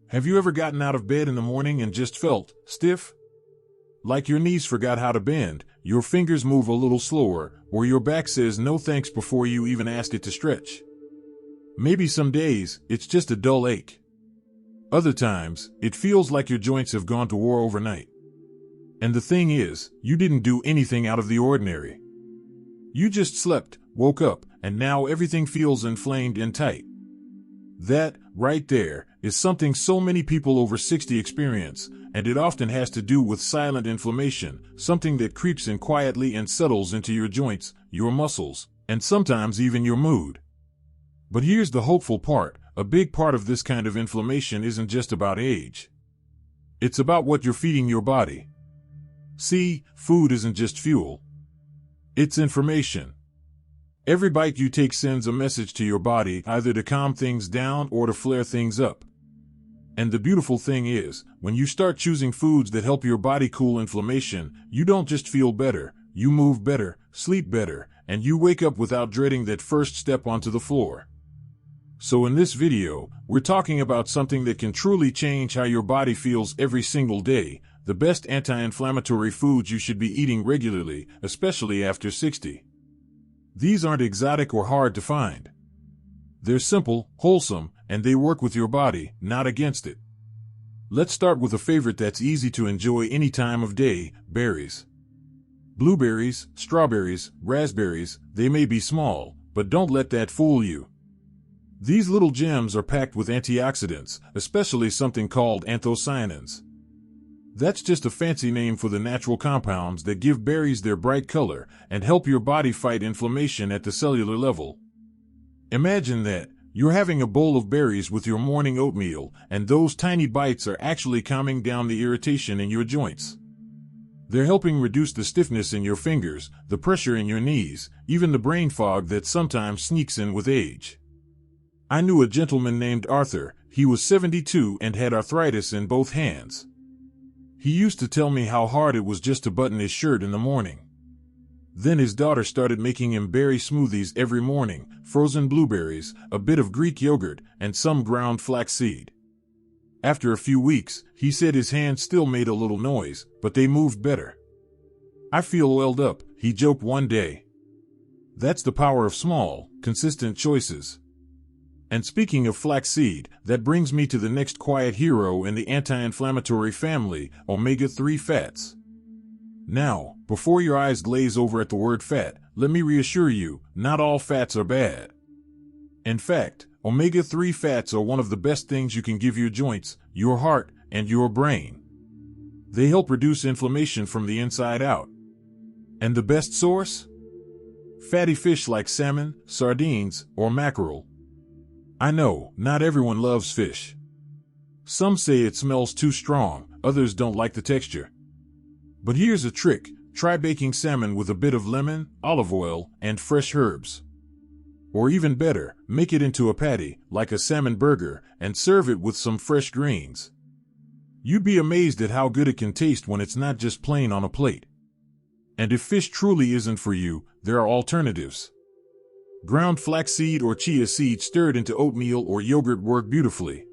Have you ever gotten out of bed in the morning and just felt stiff? Like your knees forgot how to bend, your fingers move a little slower, or your back says no thanks before you even ask it to stretch? Maybe some days, it's just a dull ache. Other times, it feels like your joints have gone to war overnight. And the thing is, you didn't do anything out of the ordinary. You just slept, woke up, and now everything feels inflamed and tight. That, right there, is something so many people over 60 experience, and it often has to do with silent inflammation, something that creeps in quietly and settles into your joints, your muscles, and sometimes even your mood. But here's the hopeful part: a big part of this kind of inflammation isn't just about age. It's about what you're feeding your body. See, food isn't just fuel. It's information. Every bite you take sends a message to your body, either to calm things down or to flare things up. And the beautiful thing is, when you start choosing foods that help your body cool inflammation, you don't just feel better, you move better, sleep better, and you wake up without dreading that first step onto the floor. So in this video, we're talking about something that can truly change how your body feels every single day: the best anti-inflammatory foods you should be eating regularly, especially after 60. These aren't exotic or hard to find. They're simple, wholesome, and they work with your body, not against it. Let's start with a favorite that's easy to enjoy any time of day: berries. Blueberries, strawberries, raspberries, they may be small, but don't let that fool you. These little gems are packed with antioxidants, especially something called anthocyanins. That's just a fancy name for the natural compounds that give berries their bright color and help your body fight inflammation at the cellular level. Imagine that. You're having a bowl of berries with your morning oatmeal, and those tiny bites are actually calming down the irritation in your joints. They're helping reduce the stiffness in your fingers, the pressure in your knees, even the brain fog that sometimes sneaks in with age. I knew a gentleman named Arthur. He was 72 and had arthritis in both hands. He used to tell me how hard it was just to button his shirt in the morning. Then his daughter started making him berry smoothies every morning: frozen blueberries, a bit of Greek yogurt, and some ground flaxseed. After a few weeks, he said his hands still made a little noise, but they moved better. "I feel oiled up," he joked one day. That's the power of small, consistent choices. And speaking of flaxseed, that brings me to the next quiet hero in the anti-inflammatory family: omega-3 fats. Now, before your eyes glaze over at the word fat, let me reassure you, not all fats are bad. In fact, omega-3 fats are one of the best things you can give your joints, your heart, and your brain. They help reduce inflammation from the inside out. And the best source? Fatty fish like salmon, sardines, or mackerel. I know, not everyone loves fish. Some say it smells too strong, others don't like the texture. But here's a trick: try baking salmon with a bit of lemon, olive oil, and fresh herbs. Or even better, make it into a patty, like a salmon burger, and serve it with some fresh greens. You'd be amazed at how good it can taste when it's not just plain on a plate. And if fish truly isn't for you, there are alternatives. Ground flaxseed or chia seed stirred into oatmeal or yogurt work beautifully.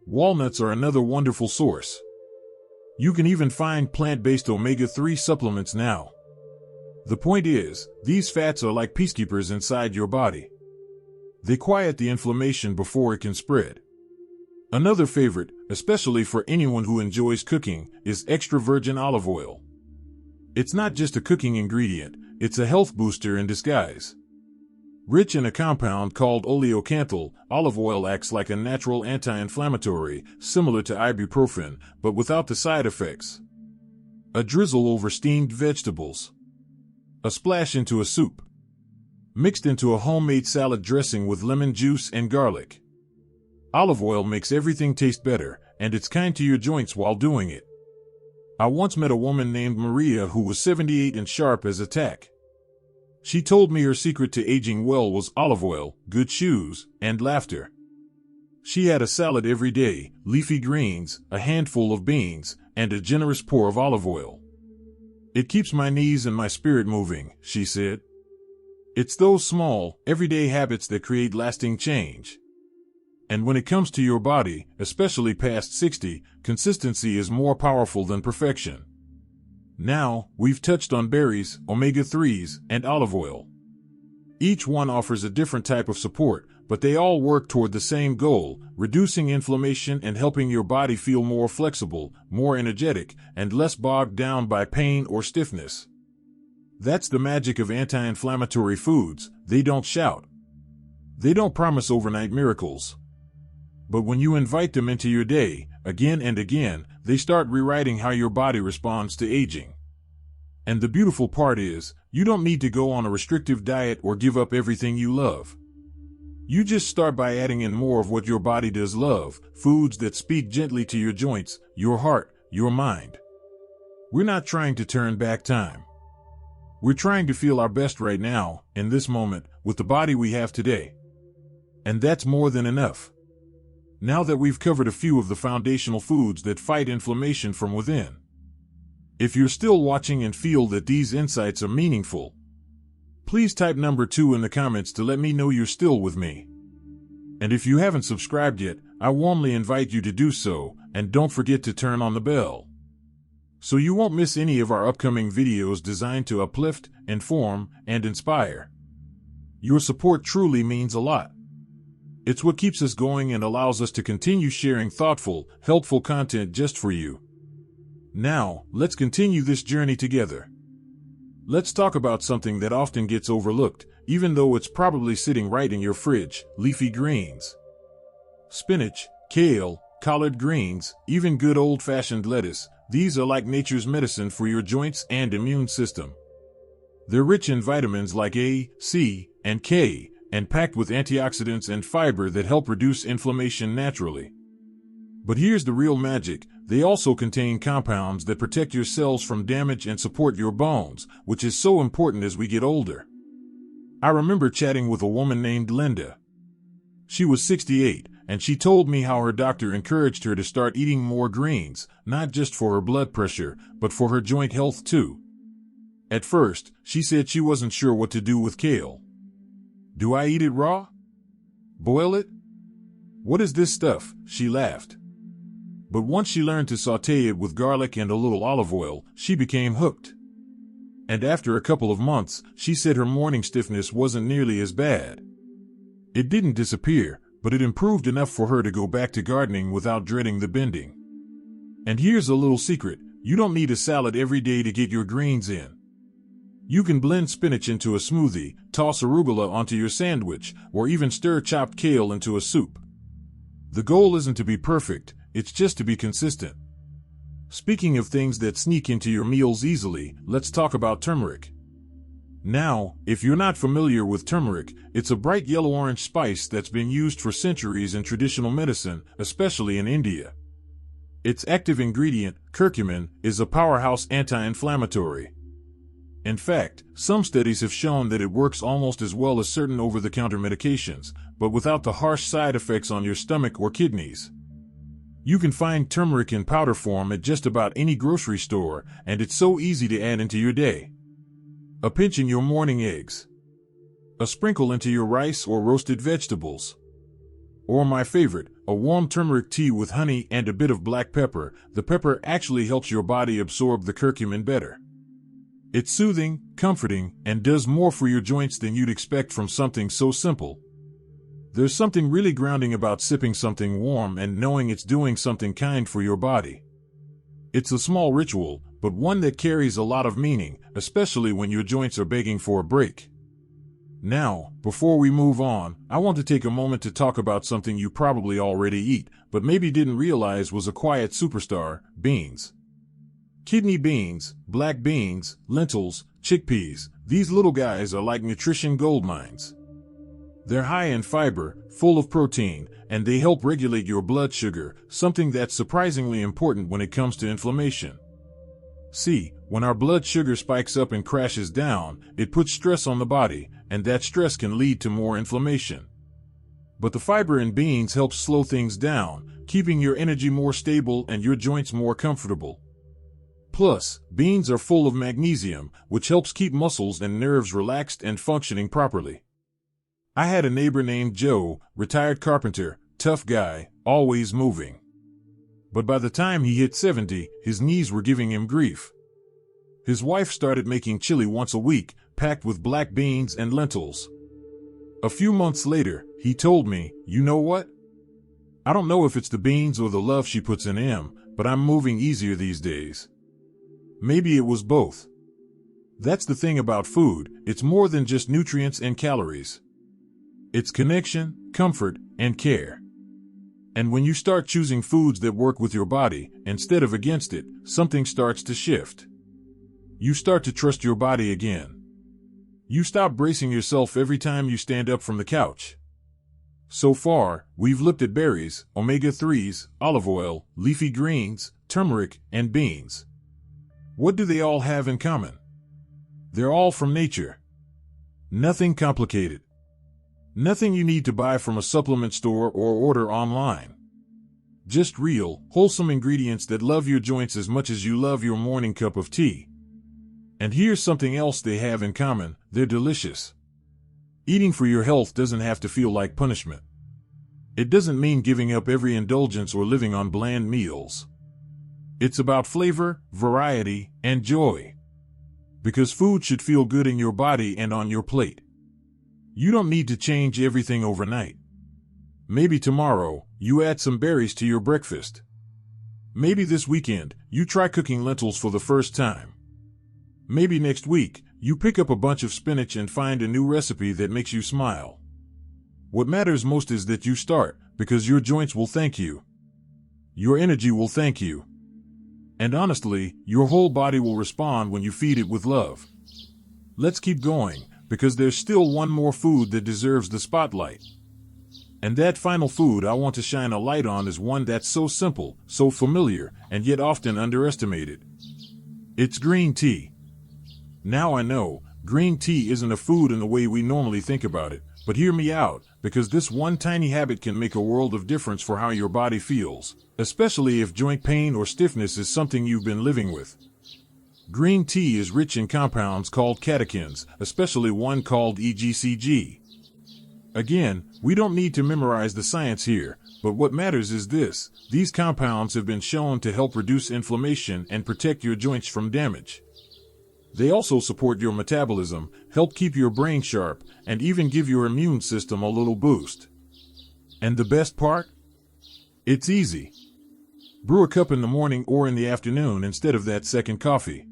Walnuts are another wonderful source. You can even find plant-based omega-3 supplements now. The point is, these fats are like peacekeepers inside your body. They quiet the inflammation before it can spread. Another favorite, especially for anyone who enjoys cooking, is extra virgin olive oil. It's not just a cooking ingredient, it's a health booster in disguise. Rich in a compound called oleocanthal, olive oil acts like a natural anti-inflammatory, similar to ibuprofen, but without the side effects. A drizzle over steamed vegetables. A splash into a soup. Mixed into a homemade salad dressing with lemon juice and garlic. Olive oil makes everything taste better, and it's kind to your joints while doing it. I once met a woman named Maria who was 78 and sharp as a tack. She told me her secret to aging well was olive oil, good shoes, and laughter. She had a salad every day, leafy greens, a handful of beans, and a generous pour of olive oil. "It keeps my knees and my spirit moving," she said. It's those small, everyday habits that create lasting change. And when it comes to your body, especially past 60, consistency is more powerful than perfection. Now, we've touched on berries, omega-3s, and olive oil. Each one offers a different type of support, but they all work toward the same goal, reducing inflammation and helping your body feel more flexible, more energetic, and less bogged down by pain or stiffness. That's the magic of anti-inflammatory foods. They don't shout. They don't promise overnight miracles. But when you invite them into your day, again and again, they start rewriting how your body responds to aging. And the beautiful part is, you don't need to go on a restrictive diet or give up everything you love. You just start by adding in more of what your body does love, foods that speak gently to your joints, your heart, your mind. We're not trying to turn back time. We're trying to feel our best right now, in this moment, with the body we have today. And that's more than enough. Now that we've covered a few of the foundational foods that fight inflammation from within. If you're still watching and feel that these insights are meaningful, please type number 2 in the comments to let me know you're still with me. And if you haven't subscribed yet, I warmly invite you to do so, and don't forget to turn on the bell, so you won't miss any of our upcoming videos designed to uplift, inform, and inspire. Your support truly means a lot. It's what keeps us going and allows us to continue sharing thoughtful, helpful content just for you. Now, let's continue this journey together. Let's talk about something that often gets overlooked, even though it's probably sitting right in your fridge: leafy greens. Spinach, kale, collard greens, even good old-fashioned lettuce, these are like nature's medicine for your joints and immune system. They're rich in vitamins like A, C, and K, and packed with antioxidants and fiber that help reduce inflammation naturally. But here's the real magic: they also contain compounds that protect your cells from damage and support your bones, which is so important as we get older. I remember chatting with a woman named Linda. She was 68, and she told me how her doctor encouraged her to start eating more greens, not just for her blood pressure, but for her joint health too. At first, she said she wasn't sure what to do with kale. Do I eat it raw? Boil it? What is this stuff? She laughed. But once she learned to sauté it with garlic and a little olive oil, she became hooked. And after a couple of months, she said her morning stiffness wasn't nearly as bad. It didn't disappear, but it improved enough for her to go back to gardening without dreading the bending. And here's a little secret: you don't need a salad every day to get your greens in. You can blend spinach into a smoothie, toss arugula onto your sandwich, or even stir chopped kale into a soup. The goal isn't to be perfect, it's just to be consistent. Speaking of things that sneak into your meals easily, let's talk about turmeric. Now, if you're not familiar with turmeric, it's a bright yellow-orange spice that's been used for centuries in traditional medicine, especially in India. Its active ingredient, curcumin, is a powerhouse anti-inflammatory. In fact, some studies have shown that it works almost as well as certain over-the-counter medications, but without the harsh side effects on your stomach or kidneys. You can find turmeric in powder form at just about any grocery store, and it's so easy to add into your day. A pinch in your morning eggs. A sprinkle into your rice or roasted vegetables. Or my favorite, a warm turmeric tea with honey and a bit of black pepper. The pepper actually helps your body absorb the curcumin better. It's soothing, comforting, and does more for your joints than you'd expect from something so simple. There's something really grounding about sipping something warm and knowing it's doing something kind for your body. It's a small ritual, but one that carries a lot of meaning, especially when your joints are begging for a break. Now, before we move on, I want to take a moment to talk about something you probably already eat, but maybe didn't realize was a quiet superstar: beans. Kidney beans, black beans, lentils, chickpeas, these little guys are like nutrition gold mines. They're high in fiber, full of protein, and they help regulate your blood sugar, something that's surprisingly important when it comes to inflammation. See, when our blood sugar spikes up and crashes down, it puts stress on the body, and that stress can lead to more inflammation. But the fiber in beans helps slow things down, keeping your energy more stable and your joints more comfortable. Plus, beans are full of magnesium, which helps keep muscles and nerves relaxed and functioning properly. I had a neighbor named Joe, retired carpenter, tough guy, always moving. But by the time he hit 70, his knees were giving him grief. His wife started making chili once a week, packed with black beans and lentils. A few months later, he told me, "You know what? I don't know if it's the beans or the love she puts in him, but I'm moving easier these days." Maybe it was both. That's the thing about food, it's more than just nutrients and calories. It's connection, comfort, and care. And when you start choosing foods that work with your body, instead of against it, something starts to shift. You start to trust your body again. You stop bracing yourself every time you stand up from the couch. So far, we've looked at berries, omega-3s, olive oil, leafy greens, turmeric, and beans. What do they all have in common? They're all from nature. Nothing complicated. Nothing you need to buy from a supplement store or order online. Just real, wholesome ingredients that love your joints as much as you love your morning cup of tea. And here's something else they have in common: they're delicious. Eating for your health doesn't have to feel like punishment. It doesn't mean giving up every indulgence or living on bland meals. It's about flavor, variety, and joy. Because food should feel good in your body and on your plate. You don't need to change everything overnight. Maybe tomorrow, you add some berries to your breakfast. Maybe this weekend, you try cooking lentils for the first time. Maybe next week, you pick up a bunch of spinach and find a new recipe that makes you smile. What matters most is that you start, because your joints will thank you. Your energy will thank you. And honestly, your whole body will respond when you feed it with love. Let's keep going, because there's still one more food that deserves the spotlight. And that final food I want to shine a light on is one that's so simple, so familiar, and yet often underestimated. It's green tea. Now I know, green tea isn't a food in the way we normally think about it, but hear me out, because this one tiny habit can make a world of difference for how your body feels, especially if joint pain or stiffness is something you've been living with. Green tea is rich in compounds called catechins, especially one called EGCG. Again, we don't need to memorize the science here, but what matters is this: these compounds have been shown to help reduce inflammation and protect your joints from damage. They also support your metabolism, help keep your brain sharp, and even give your immune system a little boost. And the best part? It's easy. Brew a cup in the morning or in the afternoon instead of that second coffee.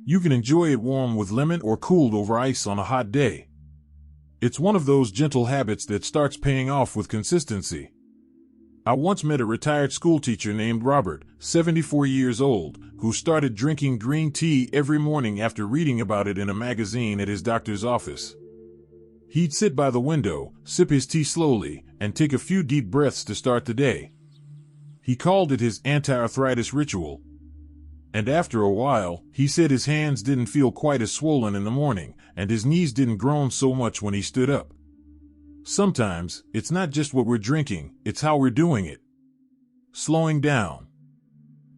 You can enjoy it warm with lemon or cooled over ice on a hot day. It's one of those gentle habits that starts paying off with consistency. I once met a retired schoolteacher named Robert, 74 years old, who started drinking green tea every morning after reading about it in a magazine at his doctor's office. He'd sit by the window, sip his tea slowly, and take a few deep breaths to start the day. He called it his anti-arthritis ritual. And after a while, he said his hands didn't feel quite as swollen in the morning, and his knees didn't groan so much when he stood up. Sometimes, it's not just what we're drinking, it's how we're doing it. Slowing down.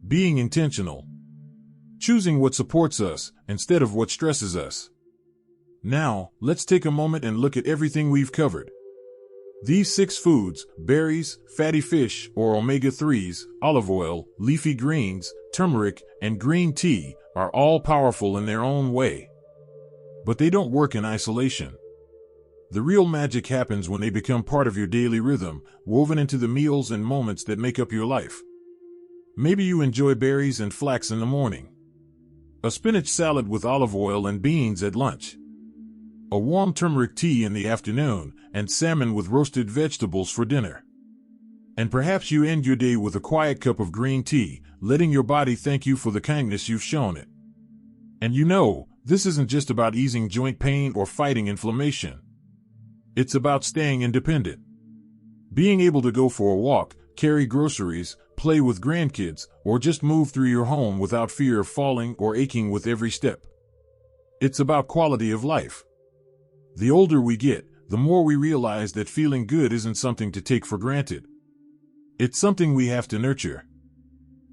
Being intentional. Choosing what supports us, instead of what stresses us. Now, let's take a moment and look at everything we've covered. These 6 foods, berries, fatty fish or omega-3s, olive oil, leafy greens, turmeric, and green tea, are all powerful in their own way. But they don't work in isolation. The real magic happens when they become part of your daily rhythm, woven into the meals and moments that make up your life. Maybe you enjoy berries and flax in the morning. A spinach salad with olive oil and beans at lunch. A warm turmeric tea in the afternoon, and salmon with roasted vegetables for dinner. And perhaps you end your day with a quiet cup of green tea, letting your body thank you for the kindness you've shown it. And you know, this isn't just about easing joint pain or fighting inflammation. It's about staying independent. Being able to go for a walk, carry groceries, play with grandkids, or just move through your home without fear of falling or aching with every step. It's about quality of life. The older we get, the more we realize that feeling good isn't something to take for granted. It's something we have to nurture.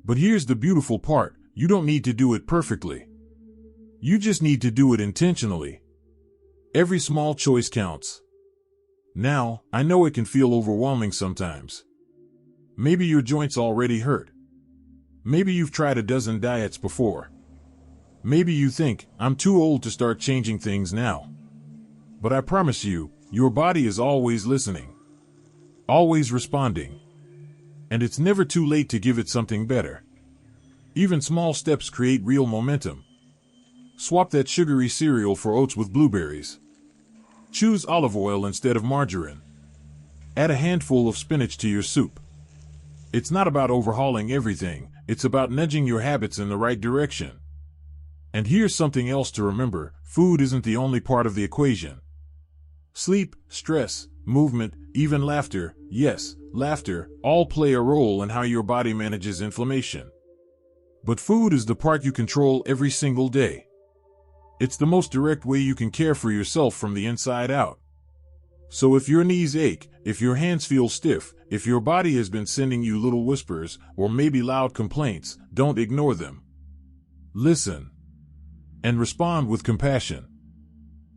But here's the beautiful part: you don't need to do it perfectly. You just need to do it intentionally. Every small choice counts. Now, I know it can feel overwhelming sometimes. Maybe your joints already hurt. Maybe you've tried a dozen diets before. Maybe you think, I'm too old to start changing things now. But I promise you, your body is always listening, always responding. And it's never too late to give it something better. Even small steps create real momentum. Swap that sugary cereal for oats with blueberries. Choose olive oil instead of margarine. Add a handful of spinach to your soup. It's not about overhauling everything, it's about nudging your habits in the right direction. And here's something else to remember: food isn't the only part of the equation. Sleep, stress, movement, even laughter, yes, laughter, all play a role in how your body manages inflammation. But food is the part you control every single day. It's the most direct way you can care for yourself from the inside out. So if your knees ache, if your hands feel stiff, if your body has been sending you little whispers or maybe loud complaints, don't ignore them. Listen. And respond with compassion.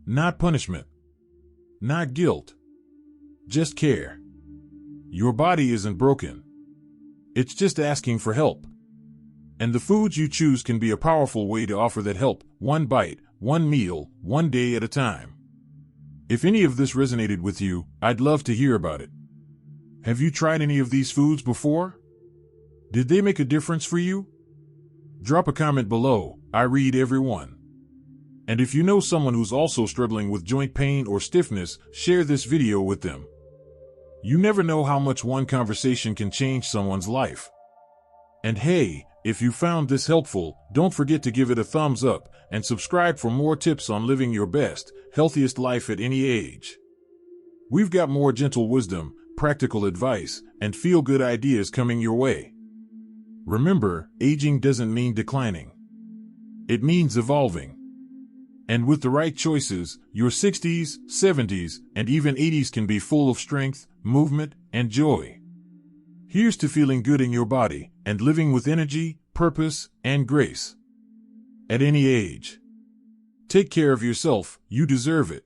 Not punishment. Not guilt. Just care. Your body isn't broken. It's just asking for help. And the foods you choose can be a powerful way to offer that help, one bite, one meal, one day at a time. If any of this resonated with you, I'd love to hear about it. Have you tried any of these foods before? Did they make a difference for you? Drop a comment below. I read every one. And if you know someone who's also struggling with joint pain or stiffness, share this video with them. You never know how much one conversation can change someone's life. And hey, if you found this helpful, don't forget to give it a thumbs up and subscribe for more tips on living your best, healthiest life at any age. We've got more gentle wisdom, practical advice, and feel-good ideas coming your way. Remember, aging doesn't mean declining. It means evolving. And with the right choices, your 60s, 70s, and even 80s can be full of strength, movement, and joy. Here's to feeling good in your body and living with energy, purpose, and grace. At any age. Take care of yourself, you deserve it.